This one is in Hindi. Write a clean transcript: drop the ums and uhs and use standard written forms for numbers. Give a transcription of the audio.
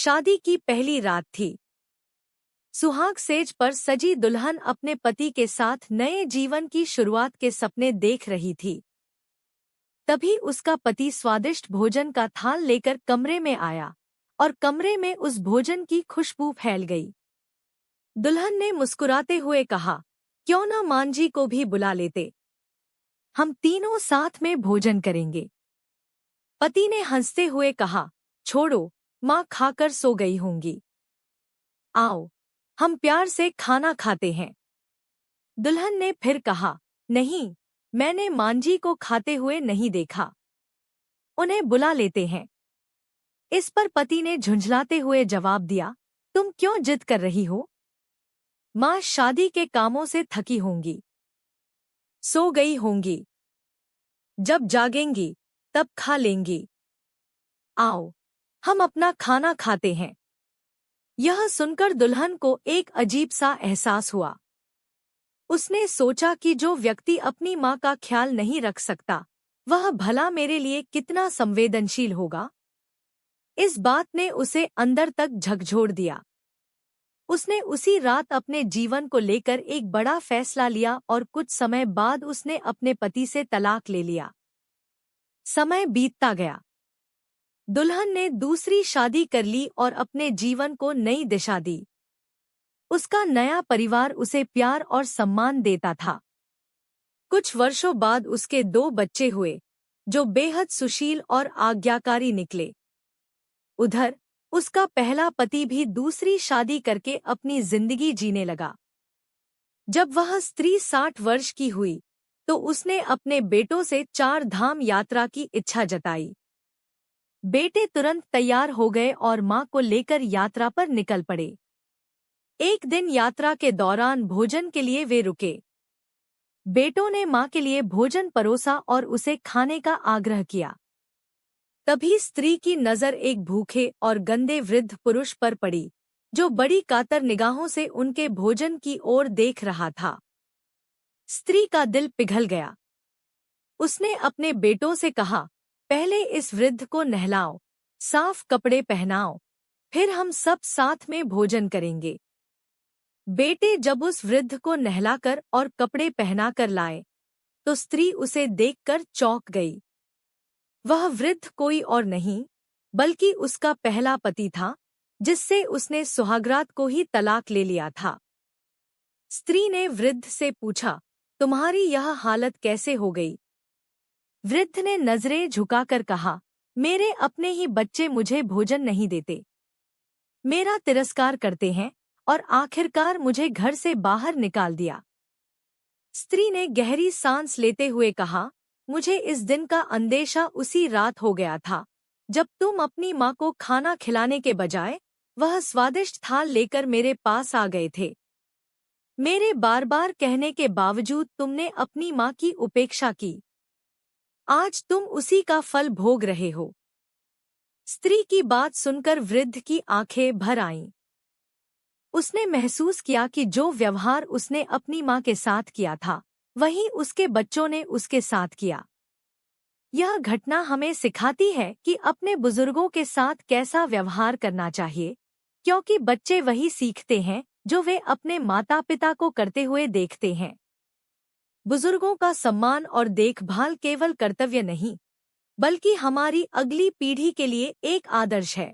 शादी की पहली रात थी। सुहाग सेज पर सजी दुल्हन अपने पति के साथ नए जीवन की शुरुआत के सपने देख रही थी। तभी उसका पति स्वादिष्ट भोजन का थाल लेकर कमरे में आया और कमरे में उस भोजन की खुशबू फैल गई। दुल्हन ने मुस्कुराते हुए कहा, क्यों न मांझी को भी बुला लेते, हम तीनों साथ में भोजन करेंगे। पति ने हंसते हुए कहा, छोड़ो, माँ खाकर सो गई होंगी। आओ, हम प्यार से खाना खाते हैं। दुल्हन ने फिर कहा, नहीं, मैंने मांझी को खाते हुए नहीं देखा, उन्हें बुला लेते हैं। इस पर पति ने झुंझलाते हुए जवाब दिया, तुम क्यों जिद कर रही हो? माँ शादी के कामों से थकी होंगी, सो गई होंगी, जब जागेंगी तब खा लेंगी। आओ, हम अपना खाना खाते हैं। यह सुनकर दुल्हन को एक अजीब सा एहसास हुआ। उसने सोचा कि जो व्यक्ति अपनी माँ का ख्याल नहीं रख सकता, वह भला मेरे लिए कितना संवेदनशील होगा। इस बात ने उसे अंदर तक झकझोर दिया। उसने उसी रात अपने जीवन को लेकर एक बड़ा फैसला लिया और कुछ समय बाद उसने अपने पति से तलाक ले लिया। समय बीतता गया। दुल्हन ने दूसरी शादी कर ली और अपने जीवन को नई दिशा दी। उसका नया परिवार उसे प्यार और सम्मान देता था। कुछ वर्षों बाद उसके 2 बच्चे हुए, जो बेहद सुशील और आज्ञाकारी निकले। उधर उसका पहला पति भी दूसरी शादी करके अपनी जिंदगी जीने लगा। जब वह स्त्री 60 वर्ष की हुई, तो उसने अपने बेटों से 4 धाम यात्रा की इच्छा जताई। बेटे तुरंत तैयार हो गए और मां को लेकर यात्रा पर निकल पड़े। एक दिन यात्रा के दौरान भोजन के लिए वे रुके। बेटों ने मां के लिए भोजन परोसा और उसे खाने का आग्रह किया। तभी स्त्री की नजर एक भूखे और गंदे वृद्ध पुरुष पर पड़ी, जो बड़ी कातर निगाहों से उनके भोजन की ओर देख रहा था। स्त्री का दिल पिघल गया। उसने अपने बेटों से कहा, पहले इस वृद्ध को नहलाओ, साफ कपड़े पहनाओ, फिर हम सब साथ में भोजन करेंगे। बेटे जब उस वृद्ध को नहलाकर और कपड़े पहनाकर लाए, तो स्त्री उसे देखकर चौंक गई। वह वृद्ध कोई और नहीं, बल्कि उसका पहला पति था, जिससे उसने सुहागरात को ही तलाक ले लिया था। स्त्री ने वृद्ध से पूछा, तुम्हारी यह हालत कैसे हो गई? वृद्ध ने नजरें झुकाकर कहा, मेरे अपने ही बच्चे मुझे भोजन नहीं देते, मेरा तिरस्कार करते हैं और आखिरकार मुझे घर से बाहर निकाल दिया। स्त्री ने गहरी सांस लेते हुए कहा, मुझे इस दिन का अंदेशा उसी रात हो गया था, जब तुम अपनी माँ को खाना खिलाने के बजाय वह स्वादिष्ट थाल लेकर मेरे पास आ गए थे। मेरे बार बार कहने के बावजूद तुमने अपनी माँ की उपेक्षा की। आज तुम उसी का फल भोग रहे हो। स्त्री की बात सुनकर वृद्ध की आंखें भर आईं। उसने महसूस किया कि जो व्यवहार उसने अपनी माँ के साथ किया था, वही उसके बच्चों ने उसके साथ किया। यह घटना हमें सिखाती है कि अपने बुजुर्गों के साथ कैसा व्यवहार करना चाहिए, क्योंकि बच्चे वही सीखते हैं जो वे अपने माता पिता को करते हुए देखते हैं। बुजुर्गों का सम्मान और देखभाल केवल कर्तव्य नहीं, बल्कि हमारी अगली पीढ़ी के लिए एक आदर्श है।